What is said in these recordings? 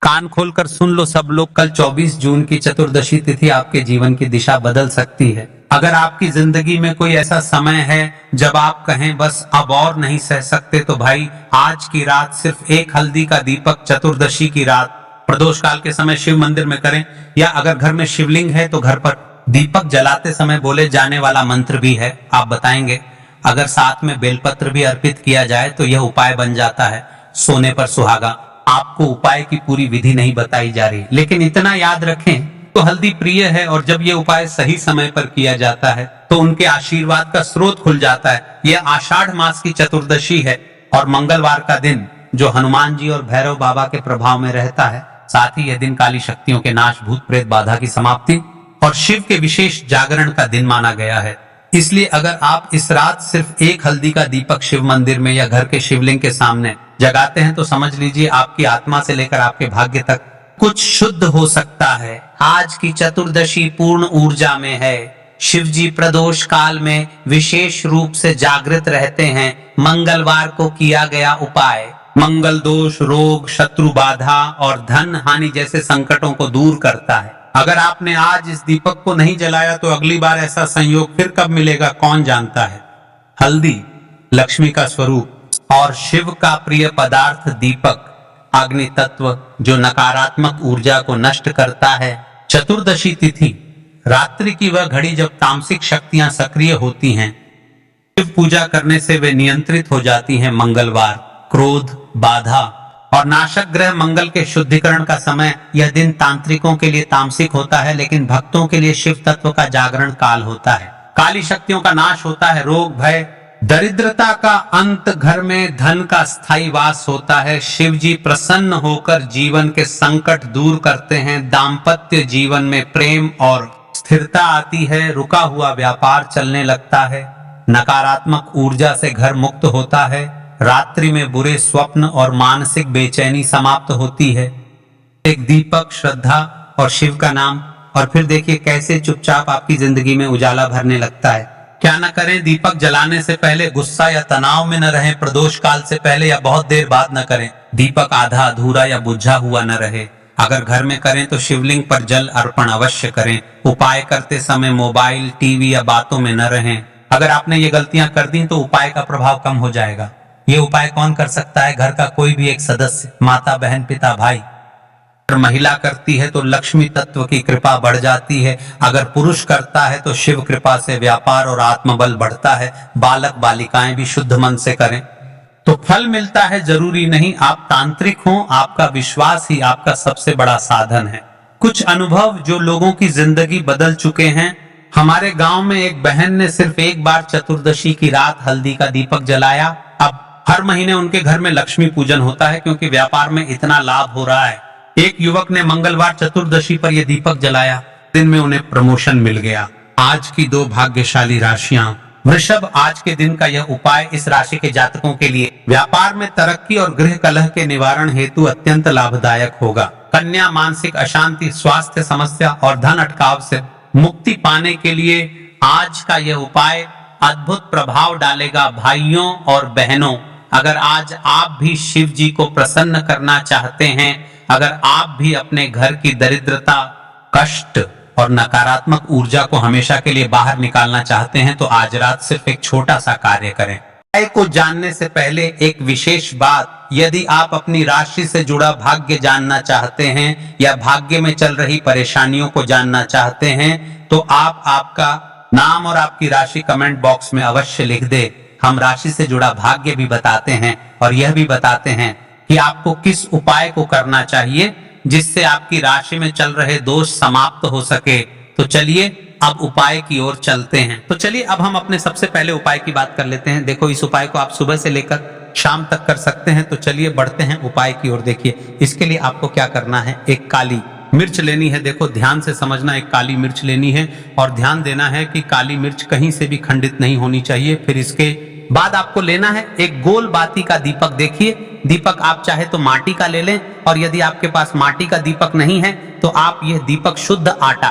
कान खोलकर सुन लो सब लोग, कल 24 जून की चतुर्दशी तिथि आपके जीवन की दिशा बदल सकती है। अगर आपकी जिंदगी में कोई ऐसा समय है जब आप कहें बस अब और नहीं सह सकते, तो भाई आज की रात सिर्फ एक हल्दी का दीपक चतुर्दशी की रात प्रदोष काल के समय शिव मंदिर में करें, या अगर घर में शिवलिंग है तो घर पर दीपक जलाते समय बोले जाने वाला मंत्र भी है, आप बताएंगे। अगर साथ में बेलपत्र भी अर्पित किया जाए तो यह उपाय बन जाता है। सोने पर सुहागा। आपको उपाय की पूरी विधि नहीं बताई जा रही, लेकिन इतना याद रखें तो हल्दी प्रिय है, और जब ये उपाय सही समय पर किया जाता है तो उनके आशीर्वाद का स्रोत खुल जाता है। यह आषाढ़ मास की चतुर्दशी है और मंगलवार का दिन, जो हनुमान जी और भैरव बाबा के प्रभाव में रहता है। साथ ही यह दिन काली शक्तियों के नाश, भूत प्रेत बाधा की समाप्ति और शिव के विशेष जागरण का दिन माना गया है। इसलिए अगर आप इस रात सिर्फ एक हल्दी का दीपक शिव मंदिर में या घर के शिवलिंग के सामने जगाते हैं तो समझ लीजिए आपकी आत्मा से लेकर आपके भाग्य तक कुछ शुद्ध हो सकता है। आज की चतुर्दशी पूर्ण ऊर्जा में है। शिव जी प्रदोष काल में विशेष रूप से जागृत रहते हैं। मंगलवार को किया गया उपाय मंगल दोष, रोग, शत्रु बाधा और धन हानि जैसे संकटों को दूर करता है। अगर आपने आज इस दीपक को नहीं जलाया तो अगली बार ऐसा संयोग फिर कब मिलेगा कौन जानता है। हल्दी लक्ष्मी का स्वरूप और शिव का प्रिय पदार्थ दीपक, अग्नि तत्व जो नकारात्मक ऊर्जा को नष्ट करता है। चतुर्दशी तिथि रात्रि की वह घड़ी जब तामसिक शक्तियां सक्रिय होती हैं। शिव पूजा करने से वे नियंत्रित हो जाती हैं। मंगलवार क्रोध, बाधा और नाशक ग्रह मंगल के शुद्धिकरण का समय। यह दिन तांत्रिकों के लिए तामसिक होता है, लेकिन भक्तों के लिए शिव तत्व का जागरण काल होता है। काली शक्तियों का नाश होता है, रोग भय दरिद्रता का अंत, घर में धन का स्थायी वास होता है। शिव जी प्रसन्न होकर जीवन के संकट दूर करते हैं। दाम्पत्य जीवन में प्रेम और स्थिरता आती है। रुका हुआ व्यापार चलने लगता है। नकारात्मक ऊर्जा से घर मुक्त होता है। रात्रि में बुरे स्वप्न और मानसिक बेचैनी समाप्त होती है। एक दीपक, श्रद्धा और शिव का नाम, और फिर देखिए कैसे चुपचाप आपकी जिंदगी में उजाला भरने लगता है। क्या न करें, दीपक जलाने से पहले गुस्सा या तनाव में न रहें। प्रदोष काल से पहले या बहुत देर बाद न करें। दीपक आधा अधूरा या बुझा हुआ न रहे। अगर घर में करें तो शिवलिंग पर जल अर्पण अवश्य करें। उपाय करते समय मोबाइल, टीवी या बातों में न रहें। अगर आपने ये गलतियां कर दी तो उपाय का प्रभाव कम हो जाएगा। ये उपाय कौन कर सकता है? घर का कोई भी एक सदस्य, माता, बहन, पिता, भाई। अगर महिला करती है तो लक्ष्मी तत्व की कृपा बढ़ जाती है। अगर पुरुष करता है तो शिव कृपा से व्यापार और आत्मबल बढ़ता है। बालक बालिकाएं भी शुद्ध मन से करें तो फल मिलता है। जरूरी नहीं आप तांत्रिक हों, आपका विश्वास ही आपका सबसे बड़ा साधन है। कुछ अनुभव जो लोगों की जिंदगी बदल चुके हैं। हमारे गांव में एक बहन ने सिर्फ एक बार चतुर्दशी की रात हल्दी का दीपक जलाया। अब हर महीने उनके घर में लक्ष्मी पूजन होता है, क्योंकि व्यापार में इतना लाभ हो रहा है। एक युवक ने मंगलवार चतुर्दशी पर यह दीपक जलाया। दिन में उन्हें प्रमोशन मिल गया। आज की दो भाग्यशाली राशियां। वृषभ, आज के दिन का यह उपाय इस राशि के जातकों के लिए व्यापार में तरक्की और गृह कलह के निवारण हेतु अत्यंत लाभदायक होगा। कन्या, मानसिक अशांति, स्वास्थ्य समस्या और धन अटकाव से मुक्ति पाने के लिए आज का यह उपाय अद्भुत प्रभाव डालेगा। भाइयों और बहनों, अगर आज आप भी शिव जी को प्रसन्न करना चाहते हैं, अगर आप भी अपने घर की दरिद्रता, कष्ट और नकारात्मक ऊर्जा को हमेशा के लिए बाहर निकालना चाहते हैं, तो आज रात सिर्फ एक छोटा सा कार्य करें। उपाय को जानने से पहले एक विशेष बात, यदि आप अपनी राशि से जुड़ा भाग्य जानना चाहते हैं या भाग्य में चल रही परेशानियों को जानना चाहते हैं, तो आप आपका नाम और आपकी राशि कमेंट बॉक्स में अवश्य लिख दे। हम राशि से जुड़ा भाग्य भी बताते हैं और यह भी बताते हैं कि आपको किस उपाय को करना चाहिए जिससे आपकी राशि में चल रहे दोष समाप्त हो सके। तो चलिए अब उपाय की ओर चलते हैं। तो चलिए अब हम अपने सबसे पहले उपाय की बात कर लेते हैं। देखो, इस उपाय को आप सुबह से लेकर शाम तक कर सकते हैं। तो चलिए बढ़ते हैं उपाय की ओर। देखिए, इसके लिए आपको क्या करना है, एक काली मिर्च लेनी है। देखो ध्यान से समझना, एक काली मिर्च लेनी है और ध्यान देना है कि काली मिर्च कहीं से भी खंडित नहीं होनी चाहिए। फिर इसके बाद आपको लेना है एक गोल बाती का दीपक। देखिए, दीपक आप चाहे तो माटी का ले लें, और यदि आपके पास माटी का दीपक नहीं है तो आप यह दीपक शुद्ध आटा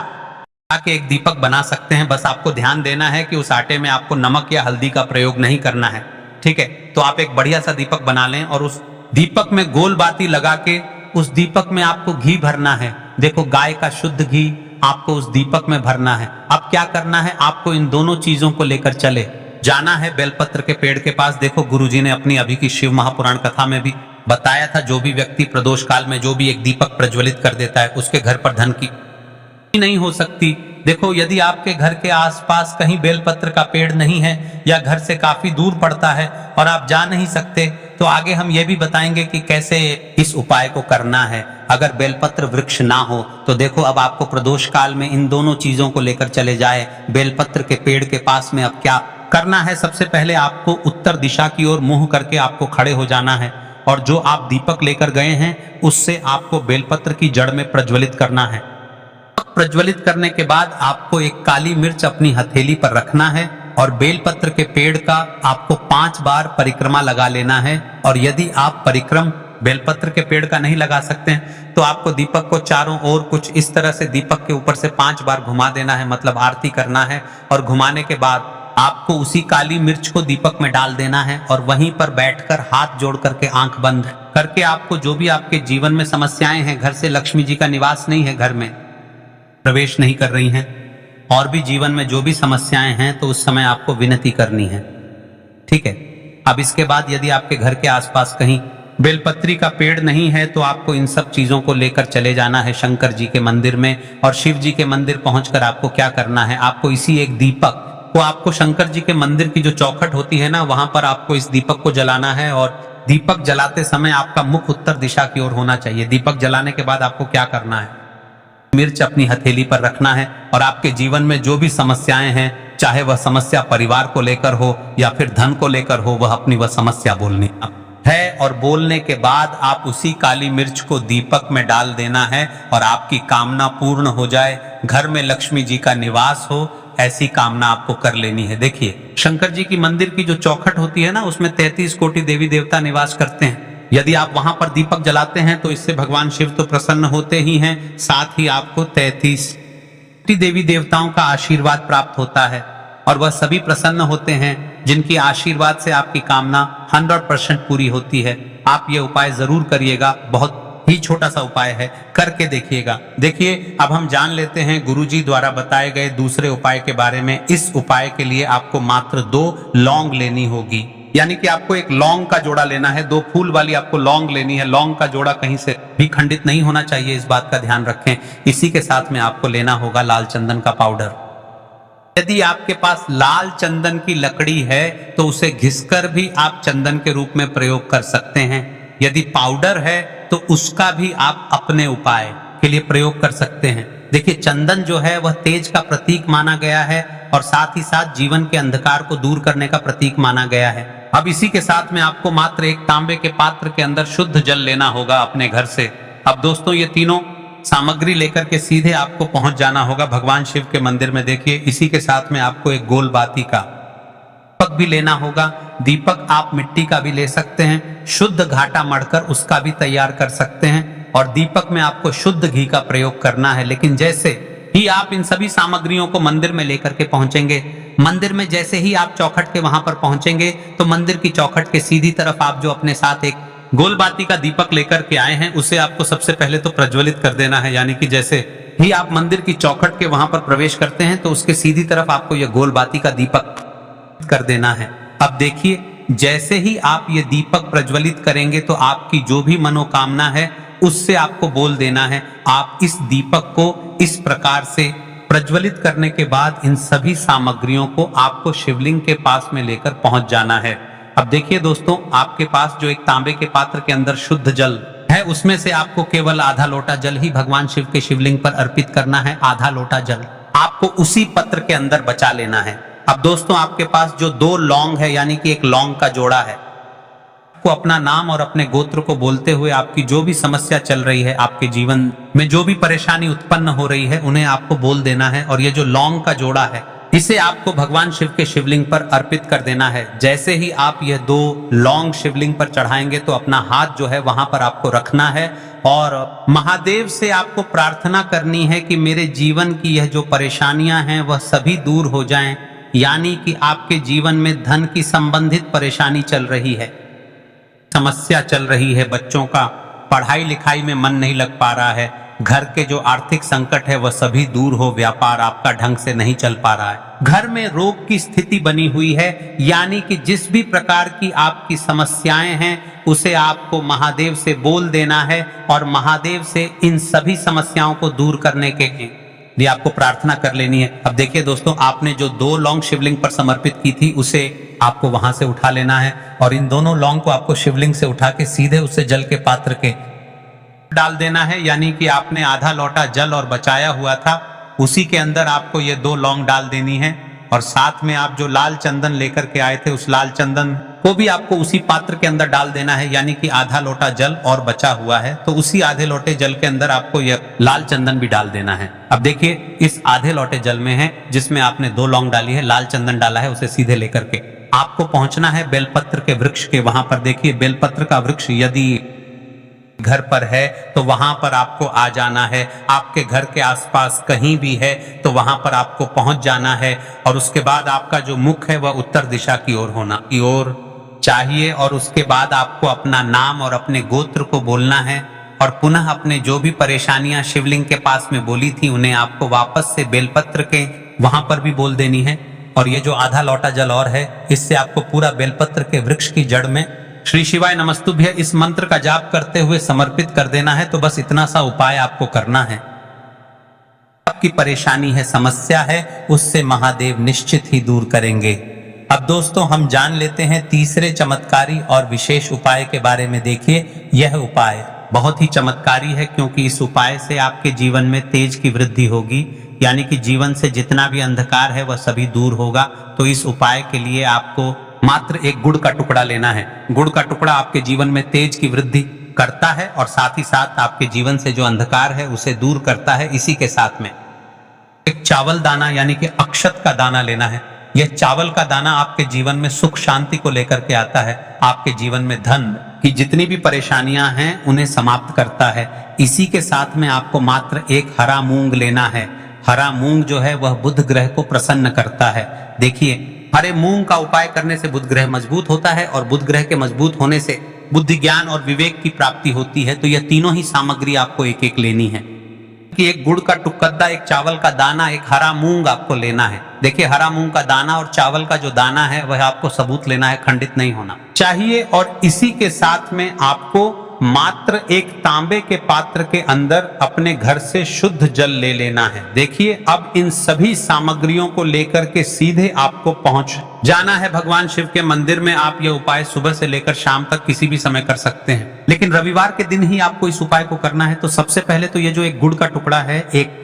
के एक दीपक बना सकते हैं। बस आपको ध्यान देना है कि उस आटे में आपको नमक या हल्दी का प्रयोग नहीं करना है। ठीक है, तो आप एक बढ़िया सा दीपक बना लें और उस दीपक में गोल बाती लगा के उस दीपक में आपको घी भरना है। देखो गाय का शुद्ध घी आपको उस दीपक में भरना है। अब क्या करना है, आपको इन दोनों चीजों को लेकर चले जाना है बेलपत्र के पेड़ के पास। देखो गुरुजी ने अपनी अभी की शिव महापुराण कथा में भी बताया था, जो भी व्यक्ति प्रदोष काल में जो भी एक दीपक प्रज्वलित कर देता है उसके घर पर धन की नहीं हो सकती। देखो यदि आपके घर के आसपास कहीं बेलपत्र का पेड़ नहीं है या घर से काफी दूर पड़ता है और आप जा नहीं सकते, तो आगे हम ये भी बताएंगे कि कैसे इस उपाय को करना है। अगर बेलपत्र वृक्ष ना हो तो देखो अब आपको प्रदोष काल में इन दोनों चीजों को लेकर चले जाए बेलपत्र के पेड़ के पास में। अब क्या करना है, सबसे पहले आपको उत्तर दिशा की ओर मुंह करके आपको खड़े हो जाना है और जो आप दीपक लेकर गए हैं उससे आपको बेलपत्र की जड़ में प्रज्वलित करना है। प्रज्वलित करने के बाद आपको एक काली मिर्च अपनी हथेली पर रखना है और बेलपत्र के पेड़ का आपको 5 बार परिक्रमा लगा लेना है। और यदि आप परिक्रम बेलपत्र के पेड़ का नहीं लगा सकते हैं तो आपको दीपक को चारों ओर कुछ इस तरह से दीपक के ऊपर से 5 बार घुमा देना है, मतलब आरती करना है। और घुमाने के बाद आपको उसी काली मिर्च को दीपक में डाल देना है और वहीं पर बैठकर हाथ जोड़ करके आंख बंद करके आपको जो भी आपके जीवन में समस्याएं हैं, घर से लक्ष्मी जी का निवास नहीं है, घर में प्रवेश नहीं कर रही हैं, और भी जीवन में जो भी समस्याएं हैं, तो उस समय आपको विनती करनी है। ठीक है। अब इसके बाद यदि आपके घर के आसपास कहीं बेलपत्री का पेड़ नहीं है तो आपको इन सब चीजों को लेकर चले जाना है शंकर जी के मंदिर में। और शिव जी के मंदिर पहुंचकर आपको क्या करना है, आपको इसी एक दीपक को आपको शंकर जी के मंदिर की जो चौखट होती है ना, वहां पर आपको इस दीपक को जलाना है। और दीपक जलाते समय आपका मुख उत्तर दिशा की ओर होना चाहिए। दीपक जलाने के बाद आपको क्या करना है, मिर्च अपनी हथेली पर रखना है और आपके जीवन में जो भी समस्याएं हैं, चाहे वह समस्या परिवार को लेकर हो या फिर धन को लेकर हो, वह अपनी वह समस्या बोलनी है। और बोलने के बाद आप उसी काली मिर्च को दीपक में डाल देना है और आपकी कामना पूर्ण हो जाए, घर में लक्ष्मी जी का निवास हो, ऐसी कामना आपको कर लेनी है। देखिए शंकर जी की मंदिर की जो चौखट होती है ना, उसमें 33 कोटि देवी देवता निवास करते हैं। यदि आप वहां पर दीपक जलाते हैं तो इससे भगवान शिव तो प्रसन्न होते ही हैं, साथ ही आपको 33 देवी देवताओं का आशीर्वाद प्राप्त होता है और वह सभी प्रसन्न होते हैं जिनकी आशीर्वाद से आपकी कामना 100% पूरी होती है। आप ये उपाय जरूर करिएगा, बहुत ही छोटा सा उपाय है, करके देखिएगा। देखिए अब हम जान लेते हैं गुरुजी द्वारा बताए गए दूसरे उपाय के बारे में। इस उपाय के लिए आपको मात्र 2 लौंग लेनी होगी, यानी कि आपको एक लौंग का जोड़ा लेना है। 2 फूल वाली आपको लौंग लेनी है। लौंग का जोड़ा कहीं से भी खंडित नहीं होना चाहिए, इस बात का ध्यान रखें। इसी के साथ में आपको लेना होगा लाल चंदन का पाउडर। यदि आपके पास लाल चंदन की लकड़ी है तो उसे घिसकर भी आप चंदन के रूप में प्रयोग कर सकते हैं। यदि पाउडर है तो उसका भी आप अपने उपाय के लिए प्रयोग कर सकते हैं। देखिए चंदन जो है वह तेज का प्रतीक माना गया है और साथ ही साथ जीवन के अंधकार को दूर करने का प्रतीक माना गया है। अब इसी के साथ में आपको मात्र एक तांबे के पात्र के अंदर शुद्ध जल लेना होगा अपने घर से। अब दोस्तों ये तीनों सामग्री लेकर के सीधे आपको पहुंच जाना होगा भगवान शिव के मंदिर में। देखिए इसी के साथ में आपको एक गोल बाती का दीपक भी लेना होगा। दीपक आप मिट्टी का भी ले सकते हैं, शुद्ध घाटा मढ़कर उसका भी तैयार कर सकते हैं। और दीपक में आपको शुद्ध घी का प्रयोग करना है। लेकिन जैसे ही आप इन सभी सामग्रियों को मंदिर में लेकर के पहुंचेंगे, मंदिर में जैसे ही आप चौखट के वहां पर पहुंचेंगे तो मंदिर की चौखट के सीधी तरफ आप जो अपने साथ एक गोलबाती का दीपक लेकर के आए हैं उसे आपको सबसे पहले तो प्रज्वलित कर देना है। यानी कि जैसे ही आप मंदिर की चौखट के वहां पर प्रवेश करते हैं तो उसके सीधी तरफ आपको यह गोलबाती का दीपक कर देना है। अब देखिए जैसे ही आप ये दीपक प्रज्वलित करेंगे तो आपकी जो भी मनोकामना है उससे आपको बोल देना है। आप इस दीपक को इस प्रकार से प्रज्वलित करने के बाद इन सभी सामग्रियों को आपको शिवलिंग के पास में लेकर पहुंच जाना है। अब देखिए दोस्तों, आपके पास जो एक तांबे के पात्र के अंदर शुद्ध जल है उसमें से आपको केवल आधा लोटा जल ही भगवान शिव के शिवलिंग पर अर्पित करना है। आधा लोटा जल आपको उसी पत्र के अंदर बचा लेना है। अब दोस्तों आपके पास जो 2 लौंग है यानी कि एक लौंग का जोड़ा है, आपको अपना नाम और अपने गोत्र को बोलते हुए आपकी जो भी समस्या चल रही है, आपके जीवन में जो भी परेशानी उत्पन्न हो रही है उन्हें आपको बोल देना है। और ये जो लौंग का जोड़ा है इसे आपको भगवान शिव के शिवलिंग पर अर्पित कर देना है। जैसे ही आप यह 2 लौंग शिवलिंग पर चढ़ाएंगे तो अपना हाथ जो है वहां पर आपको रखना है और महादेव से आपको प्रार्थना करनी है कि मेरे जीवन की यह जो परेशानियां हैं वह सभी दूर हो जाएं। यानी कि आपके जीवन में धन की संबंधित परेशानी चल रही है, समस्या चल रही है बच्चों का पढ़ाई लिखाई में मन नहीं लग पा रहा है, घर के जो आर्थिक संकट है वह सभी दूर हो, व्यापार आपका ढंग से नहीं चल पा रहा है, घर में रोग की स्थिति बनी हुई है, यानी कि जिस भी प्रकार की आपकी समस्याएं हैं उसे आपको महादेव से बोल देना है और महादेव से इन सभी समस्याओं को दूर करने के लिए आपको प्रार्थना कर लेनी है। अब देखिए दोस्तों, आपने जो 2 लौंग शिवलिंग पर समर्पित की थी उसे आपको वहां से उठा लेना है और इन दोनों लौंग को आपको शिवलिंग से उठा के सीधे उसे जल के पात्र के डाल देना है, यानी कि आपने आधा लोटा जल और बचाया हुआ था उसी के अंदर आपको ये 2 लौंग डाल देनी है और साथ में आप जो लाल चंदन लेकर के आए थे उस लाल चंदन को भी आपको उसी पात्र के अंदर डाल देना है, यानी कि आधा लोटा जल और बचा हुआ है तो उसी आधे लोटे जल के अंदर आपको यह लाल चंदन भी डाल देना है। अब देखिए, इस आधे लोटे जल में है जिसमें आपने 2 लौंग डाली है, लाल चंदन डाला है, उसे सीधे लेकर के आपको पहुंचना है बेलपत्र के वृक्ष के वहां पर। देखिए, बेलपत्र का वृक्ष यदि घर पर है तो वहां पर आपको आ जाना है, आपके घर के आसपास कहीं भी है तो वहां पर आपको पहुंच जाना है और उसके बाद आपका जो मुख है वह उत्तर दिशा की ओर होना की ओर चाहिए और उसके बाद आपको अपना नाम और अपने गोत्र को बोलना है और पुनः अपने जो भी परेशानियां शिवलिंग के पास में बोली थी उन्हें आपको वापस से बेलपत्र के वहां पर भी बोल देनी है। और ये जो आधा लोटा जल और है इससे आपको पूरा बेलपत्र के वृक्ष की जड़ में श्री शिवाय नमस्तुभ्य इस मंत्र का जाप करते हुए समर्पित कर देना है। तो बस इतना सा उपाय आपको करना है। आपकी परेशानी है, समस्या है, उससे महादेव निश्चित ही दूर करेंगे। अब दोस्तों, हम जान लेते हैं तीसरे चमत्कारी और विशेष उपाय के बारे में। देखिए, यह उपाय बहुत ही चमत्कारी है क्योंकि इस उपाय से आपके जीवन में तेज की वृद्धि होगी, यानी कि जीवन से जितना भी अंधकार है वह सभी दूर होगा। तो इस उपाय के लिए आपको मात्र एक गुड़ का टुकड़ा लेना है। गुड़ का टुकड़ा आपके जीवन में तेज की वृद्धि करता है और साथ ही साथ आपके जीवन से जो अंधकार है उसे दूर करता है। इसी के साथ में एक चावल दाना यानी कि अक्षत का दाना लेना है। यह चावल का दाना आपके जीवन में सुख शांति को लेकर के आता है, आपके जीवन में धन की जितनी भी परेशानियां हैं उन्हें समाप्त करता है। इसी के साथ में आपको मात्र एक हरा मूंग लेना है। हरा मूंग जो है वह बुध ग्रह को प्रसन्न करता है। देखिए, हरे मूंग का उपाय करने से बुध ग्रह मजबूत होता है और बुध ग्रह के मजबूत होने से बुद्धि, ज्ञान और विवेक की प्राप्ति होती है। तो यह तीनों ही सामग्री आपको एक एक लेनी है कि एक गुड़ का टुकड़ा, एक चावल का दाना, एक हरा मूंग आपको लेना है। देखिए, हरा मूंग का दाना और चावल का जो दाना है वह आपको सबूत लेना है, खंडित नहीं होना चाहिए। और इसी के साथ में आपको मात्र एक तांबे के पात्र के अंदर अपने घर से शुद्ध जल ले लेना है। देखिए, अब इन सभी सामग्रियों को लेकर के सीधे आपको पहुंच जाना है भगवान शिव के मंदिर में। आप यह उपाय सुबह से लेकर शाम तक किसी भी समय कर सकते हैं, लेकिन रविवार के दिन ही आपको इस उपाय को करना है। तो सबसे पहले तो ये जो एक गुड़ का टुकड़ा है, एक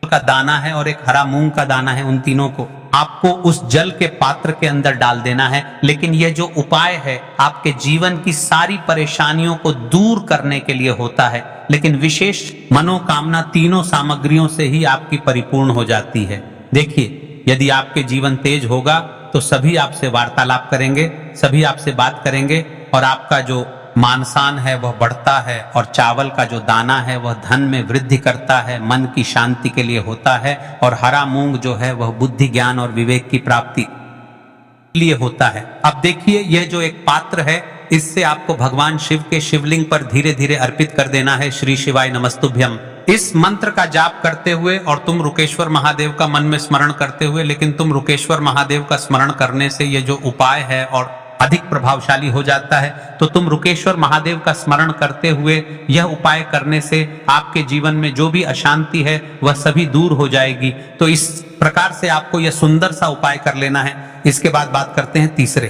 का दाना है और एक हरा मूंग का दाना है, उन तीनों को आपको उस जल के पात्र के अंदर डाल देना है। लेकिन यह जो उपाय है आपके जीवन की सारी परेशानियों को दूर करने के लिए होता है, लेकिन विशेष मनोकामना तीनों सामग्रियों से ही आपकी परिपूर्ण हो जाती है। देखिए, यदि आपके जीवन तेज होगा तो सभी आपसे वार्तालाप करेंगे, सभी आपसे बात करेंगे और आपका जो मानसान है वह बढ़ता है और चावल का जो दाना है वह धन में वृद्धि करता है, मन की शांति के लिए होता है। और हरा मूंग जो है वह बुद्धि, ज्ञान और विवेक की प्राप्ति के लिए होता है। अब देखिए, यह जो एक पात्र है इससे आपको भगवान शिव के शिवलिंग पर धीरे धीरे अर्पित कर देना है श्री शिवाय नमस्तुभ्यम इस मंत्र का जाप करते हुए। और तुम रुकेश्वर महादेव का मन में स्मरण करते हुए, लेकिन तुम रुकेश्वर महादेव का स्मरण करने से यह जो उपाय है और अधिक प्रभावशाली हो जाता है। तो तुम रुकेश्वर महादेव का स्मरण करते हुए यह उपाय करने से आपके जीवन में जो भी अशांति है वह सभी दूर हो जाएगी। तो इस प्रकार से आपको यह सुंदर सा उपाय कर लेना है। इसके बाद बात करते हैं तीसरे।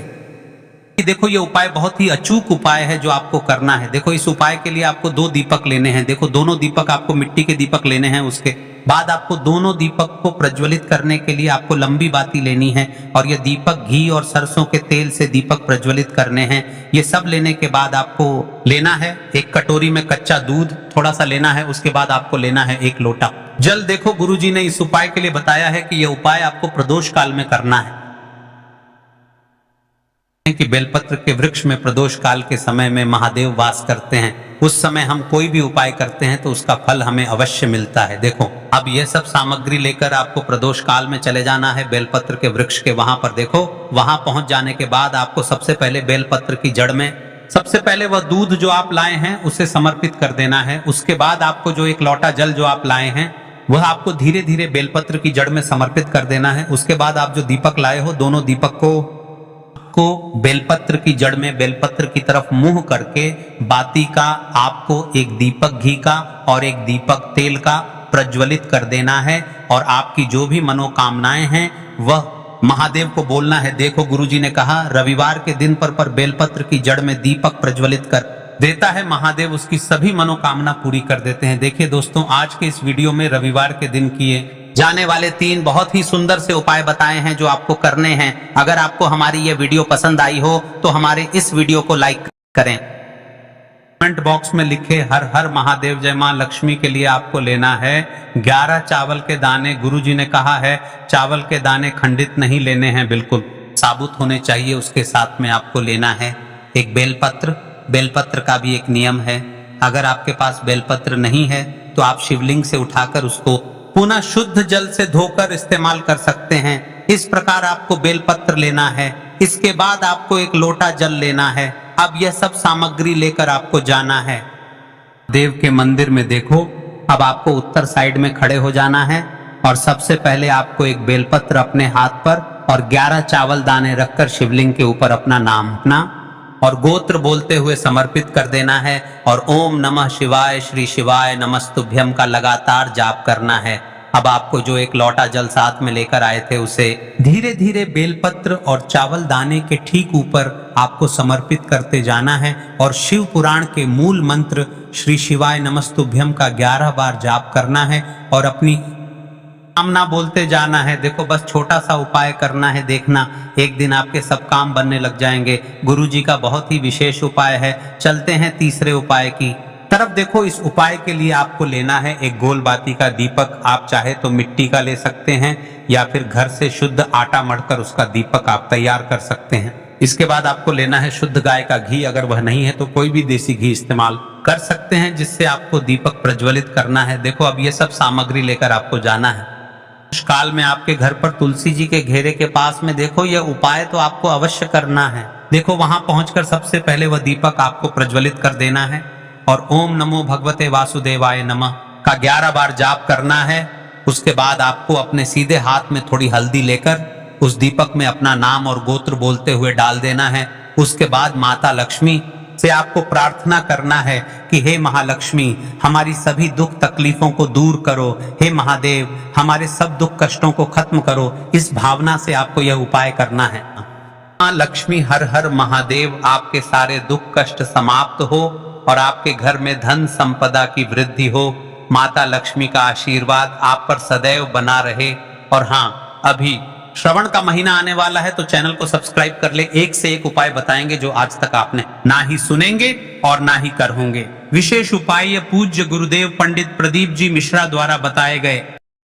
देखो, ये उपाय बहुत ही अचूक उपाय है जो आपको करना है। देखो, इस उपाय के लिए आपको 2 दीपक लेने हैं। देखो, दोनों दीपक आपको मिट्टी के दीपक लेने हैं। उसके बाद आपको दोनों दीपक को प्रज्वलित करने के लिए आपको लंबी बाती लेनी है और ये दीपक घी और सरसों के तेल से दीपक प्रज्वलित करने हैं। ये सब लेने के बाद आपको लेना है एक कटोरी में कच्चा दूध थोड़ा सा लेना है। उसके बाद आपको लेना है 1 लोटा जल। देखो, गुरुजी ने इस उपाय के लिए बताया है कि यह उपाय आपको प्रदोष काल में करना है कि बेलपत्र के वृक्ष में प्रदोष काल के समय में महादेव वास करते हैं। उस समय हम कोई भी उपाय करते हैं तो उसका फल हमें अवश्य मिलता है। देखो, अब यह सब सामग्री लेकर आपको प्रदोष काल में चले जाना है बेलपत्र के वृक्ष के वहां पर। देखो, वहां पहुंच जाने के बाद आपको सबसे पहले बेलपत्र की जड़ में सबसे पहले वह दूध जो आप लाए हैं उसे समर्पित कर देना है। उसके बाद आपको जो एक लोटा जल जो आप लाए हैं वह आपको धीरे धीरे बेलपत्र की जड़ में समर्पित कर देना है। उसके बाद आप जो दीपक लाए हो दोनों दीपक को बेलपत्र की जड़ में बेलपत्र की तरफ मुंह करके बाती का आपको एक दीपक घी का और एक दीपक तेल का प्रज्वलित कर देना है और आपकी जो भी मनोकामनाएं हैं वह महादेव को बोलना है। देखो गुरुजी ने कहा रविवार के दिन पर बेलपत्र की जड़ में दीपक प्रज्वलित कर देता है, महादेव उसकी सभी मनोकामना पूरी कर देते हैं। देखिए दोस्तों, आज के इस वीडियो में रविवार के दिन किए जाने वाले 3 बहुत ही सुंदर से उपाय बताए हैं जो आपको करने हैं। अगर आपको हमारी ये वीडियो पसंद आई हो तो हमारे इस वीडियो को लाइक करें। कमेंट बॉक्स में लिखे हर हर महादेव जय मां लक्ष्मी के लिए आपको लेना है 11 चावल के दाने। गुरुजी ने कहा है चावल के दाने खंडित नहीं लेने हैं, बिल्कुल साबुत होने चाहिए। उसके साथ में आपको लेना है एक बेलपत्र। बेलपत्र का भी एक नियम है, अगर आपके पास बेलपत्र नहीं है तो आप शिवलिंग से उठाकर उसको पुनः शुद्ध जल से धोकर इस्तेमाल कर सकते हैं। इस प्रकार आपको बेलपत्र लेना है। इसके बाद आपको एक लोटा जल लेना है। अब यह सब सामग्री लेकर आपको जाना है देव के मंदिर में। देखो अब आपको उत्तर साइड में खड़े हो जाना है और सबसे पहले आपको एक बेलपत्र अपने हाथ पर और 11 चावल दाने रखकर शिवलिंग के ऊपर अपना नाम अपना और गोत्र बोलते हुए समर्पित कर देना है और ओम नमः शिवाय श्री शिवाय नमस्तुभ्यम का लगातार जाप करना है। अब आपको जो एक लोटा जल साथ में लेकर आए थे उसे धीरे धीरे बेलपत्र और चावल दाने के ठीक ऊपर आपको समर्पित करते जाना है और शिव पुराण के मूल मंत्र श्री शिवाय नमस्तुभ्यम का 11 बार जाप करना है और अपनी कामना बोलते जाना है। देखो बस छोटा सा उपाय करना है, देखना एक दिन आपके सब काम बनने लग जाएंगे। गुरुजी का बहुत ही विशेष उपाय है। चलते हैं तीसरे उपाय की तरफ। देखो इस उपाय के लिए आपको लेना है एक गोल बाती का दीपक। आप चाहे तो मिट्टी का ले सकते हैं या फिर घर से शुद्ध आटा मढ़कर उसका दीपक आप तैयार कर सकते हैं। इसके बाद आपको लेना है शुद्ध गाय का घी। अगर वह नहीं है तो कोई भी देसी घी इस्तेमाल कर सकते हैं जिससे आपको दीपक प्रज्वलित करना है। देखो अब ये सब सामग्री लेकर आपको जाना है। काल में आपके घर पर तुलसी जी के घेरे के पास में देखो यह उपाय तो आपको अवश्य करना है। देखो वहां पहुंचकर सबसे पहले वह दीपक आपको प्रज्वलित कर देना है और ओम नमो भगवते वासुदेवाय नमः का 11 बार जाप करना है। उसके बाद आपको अपने सीधे हाथ में थोड़ी हल्दी लेकर उस दीपक में अपना नाम और गोत्र बोलते हुए डाल देना है। उसके बाद माता लक्ष्मी से आपको प्रार्थना करना है कि हे महालक्ष्मी हमारी सभी दुख तकलीफों को दूर करो, हे महादेव हमारे सब दुख कष्टों को खत्म करो। इस भावना से आपको यह उपाय करना है। मां लक्ष्मी हर हर महादेव आपके सारे दुख कष्ट समाप्त हो और आपके घर में धन संपदा की वृद्धि हो। माता लक्ष्मी का आशीर्वाद आप पर सदैव बना रहे। और हाँ, अभी श्रवण का महीना आने वाला है तो चैनल को सब्सक्राइब कर ले। एक से एक उपाय बताएंगे जो आज तक आपने ना ही सुनेंगे और ना ही कर होंगे। विशेष उपाय पूज्य गुरुदेव पंडित प्रदीप जी मिश्रा द्वारा बताए गए